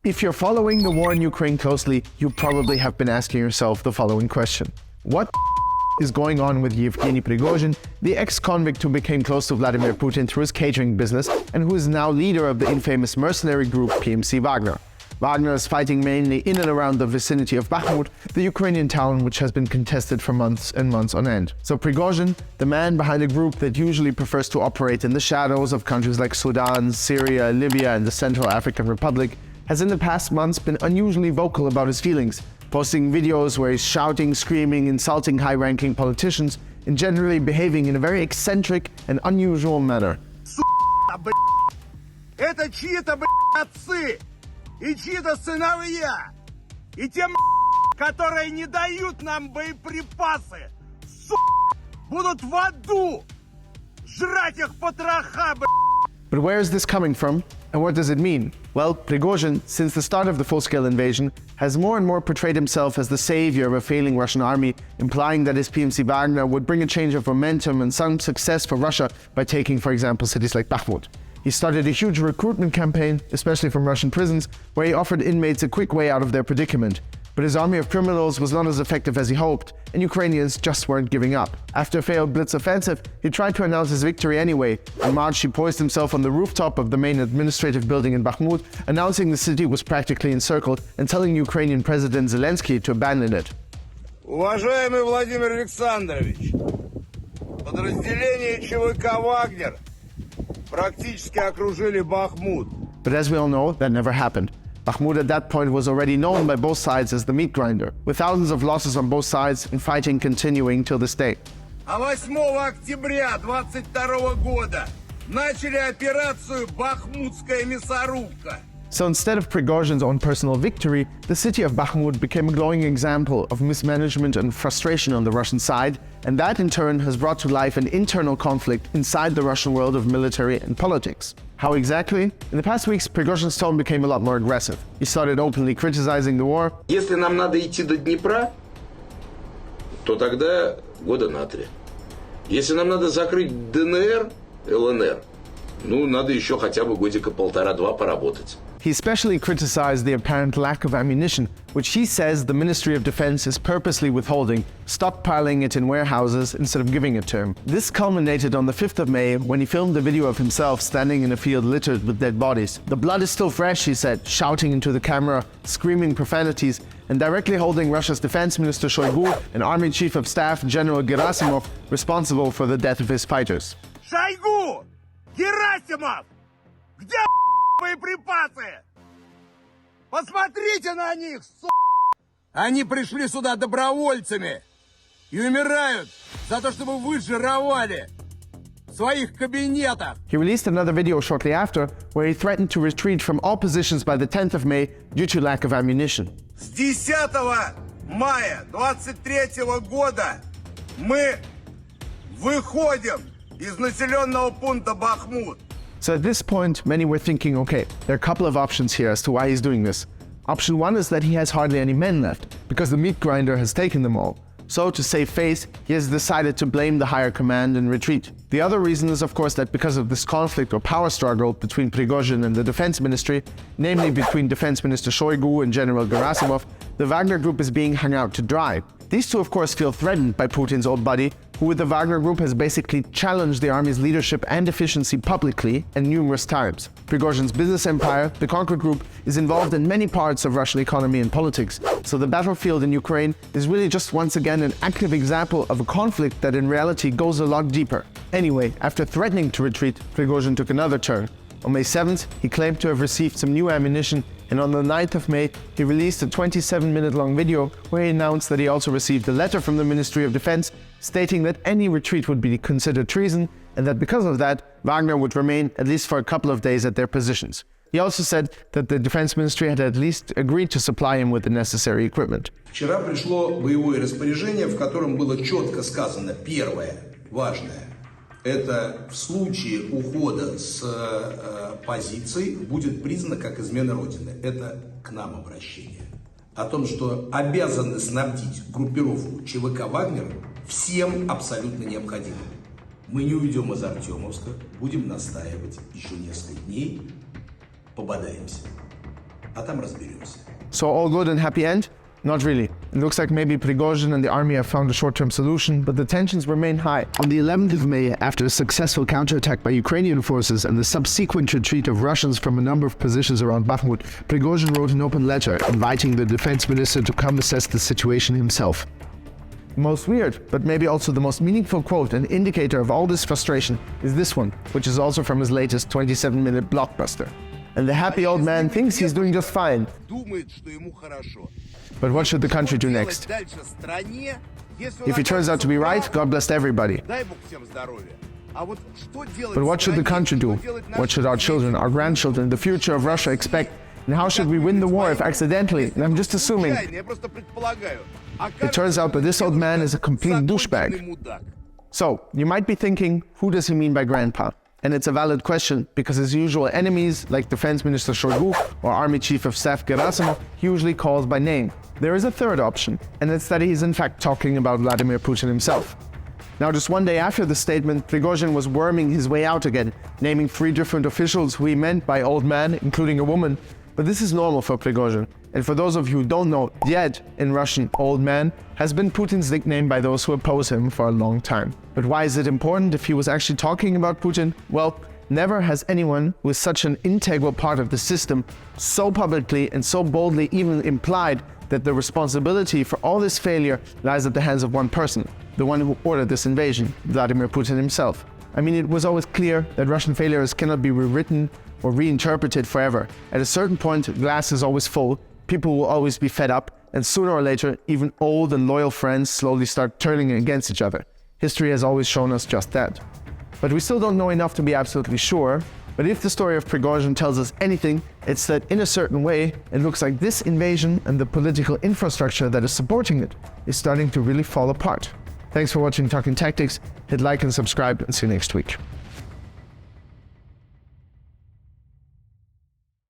If you're following the war in Ukraine closely, you probably have been asking yourself the following question. What is going on with Yevgeny Prigozhin, the ex-convict who became close to Vladimir Putin through his catering business and who is now leader of the infamous mercenary group PMC Wagner? Wagner is fighting mainly in and around the vicinity of Bakhmut, the Ukrainian town which has been contested for months and months on end. So Prigozhin, the man behind a group that usually prefers to operate in the shadows of countries like Sudan, Syria, Libya and the Central African Republic, has in the past months been unusually vocal about his feelings, posting videos where he's shouting, screaming, insulting high-ranking politicians, and generally behaving in a very eccentric and unusual manner. Это чьи-то, отцы! И чьи-то сыновья! И те, которые не дают нам боеприпасы, будут в аду! Жрать их потроха, But where is this coming from, and what does it mean? Well, Prigozhin, since the start of the full-scale invasion, has more and more portrayed himself as the savior of a failing Russian army, implying that his PMC Wagner would bring a change of momentum and some success for Russia by taking, for example, cities like Bakhmut. He started a huge recruitment campaign, especially from Russian prisons, where he offered inmates a quick way out of their predicament. But his army of criminals was not as effective as he hoped, and Ukrainians just weren't giving up. After a failed blitz offensive, he tried to announce his victory anyway. In March, he poised himself on the rooftop of the main administrative building in Bakhmut, announcing the city was practically encircled and telling Ukrainian President Zelensky to abandon it. Уважаемый Владимир Александрович, подразделения ЧВК «Вагнер» практически окружили Бахмут. But as we all know, that never happened. Bakhmut at that point was already known by both sides as the meat grinder, with thousands of losses on both sides and fighting continuing till this day. А 8 октября 22 года начали операцию «Бахмутская мясорубка». So instead of Prigozhin's own personal victory, the city of Bakhmut became a glowing example of mismanagement and frustration on the Russian side, and that in turn has brought to life an internal conflict inside the Russian world of military and politics. How exactly? In the past weeks, Prigozhin's tone became a lot more aggressive. He started openly criticizing the war. Если нам надо идти до Днепра, то тогда года на 3. Если нам надо закрыть ДНР, ЛНР, ну, надо еще хотя бы годика 1,5-2 поработать. He especially criticized the apparent lack of ammunition, which he says the Ministry of Defense is purposely withholding, stockpiling it in warehouses instead of giving it to him. This culminated on the 5th of May when he filmed a video of himself standing in a field littered with dead bodies. The blood is still fresh, he said, shouting into the camera, screaming profanities, and directly holding Russia's Defense Minister Shoigu and Army Chief of Staff General Gerasimov responsible for the death of his fighters. Шойгу! Герасимов! Где боеприпасы? Посмотрите на них, Они пришли сюда добровольцами и умирают за то, чтобы вы жировали в своих кабинетах. He released another video shortly after where he threatened to retreat from all positions by the 10th of May due to lack of ammunition. С 10 мая 23 года мы выходим из населенного пункта Бахмут. So at this point, many were thinking, okay, there are a couple of options here as to why he's doing this. Option one is that he has hardly any men left, because the meat grinder has taken them all. So to save face, he has decided to blame the higher command and retreat. The other reason is of course that because of this conflict or power struggle between Prigozhin and the Defense Ministry, namely between Defense Minister Shoigu and General Gerasimov, the Wagner Group is being hung out to dry. These two of course feel threatened by Putin's old buddy, who with the Wagner Group has basically challenged the army's leadership and efficiency publicly and numerous times. Prigozhin's business empire, the Wagner Group, is involved in many parts of Russian economy and politics, so the battlefield in Ukraine is really just once again an active example of a conflict that in reality goes a lot deeper. Anyway, after threatening to retreat, Prigozhin took another turn. On May 7th, he claimed to have received some new ammunition, and on the 9th of May, he released a 27-minute-long video where he announced that he also received a letter from the Ministry of Defense stating that any retreat would be considered treason, and that because of that, Wagner would remain at least for a couple of days at their positions. He also said that the Defense Ministry had at least agreed to supply him with the necessary equipment. Вчера пришло боевое распоряжение, в котором было четко сказано, первое, важное, это в случае ухода с позиций будет признано как измена Родины. Это к нам обращение. О том, что обязаны снабдить группировку ЧВК «Вагнер» всем абсолютно необходимым. Мы не уйдем из Артемовска, будем настаивать еще несколько дней, пободаемся. А там разберемся. So all good and happy end? Not really. It looks like maybe Prigozhin and the army have found a short-term solution, but the tensions remain high. On the 11th of May, after a successful counterattack by Ukrainian forces and the subsequent retreat of Russians from a number of positions around Bakhmut, Prigozhin wrote an open letter inviting the defense minister to come assess the situation himself. The most weird, but maybe also the most meaningful quote and indicator of all this frustration is this one, which is also from his latest 27-minute blockbuster. And the happy old man thinks he's doing just fine. But what should the country do next? If he turns out to be right, God bless everybody. But what should the country do? What should our children, our grandchildren, the future of Russia expect? And how should we win the war if accidentally, and I'm just assuming, it turns out that this old man is a complete douchebag? So, you might be thinking, who does he mean by grandpa? And it's a valid question, because his usual enemies, like Defense Minister Shoigu or Army Chief of Staff Gerasimov, he usually calls by name. There is a third option, and it's that he's in fact talking about Vladimir Putin himself. Now, just one day after the statement, Prigozhin was worming his way out again, naming 3 different officials who he meant by old man, including a woman. But this is normal for Prigozhin. And for those of you who don't know, Ded in Russian, old man, has been Putin's nickname by those who oppose him for a long time. But why is it important if he was actually talking about Putin? Well, never has anyone who is such an integral part of the system so publicly and so boldly even implied that the responsibility for all this failure lies at the hands of one person, the one who ordered this invasion, Vladimir Putin himself. I mean, it was always clear that Russian failures cannot be rewritten or reinterpreted forever. At a certain point, glass is always full, people will always be fed up, and sooner or later, even old and loyal friends slowly start turning against each other. History has always shown us just that. But we still don't know enough to be absolutely sure. But if the story of Prigozhin tells us anything, it's that in a certain way, it looks like this invasion and the political infrastructure that is supporting it is starting to really fall apart. Thanks for watching Talking Tactics. Hit like and subscribe, and see you next week.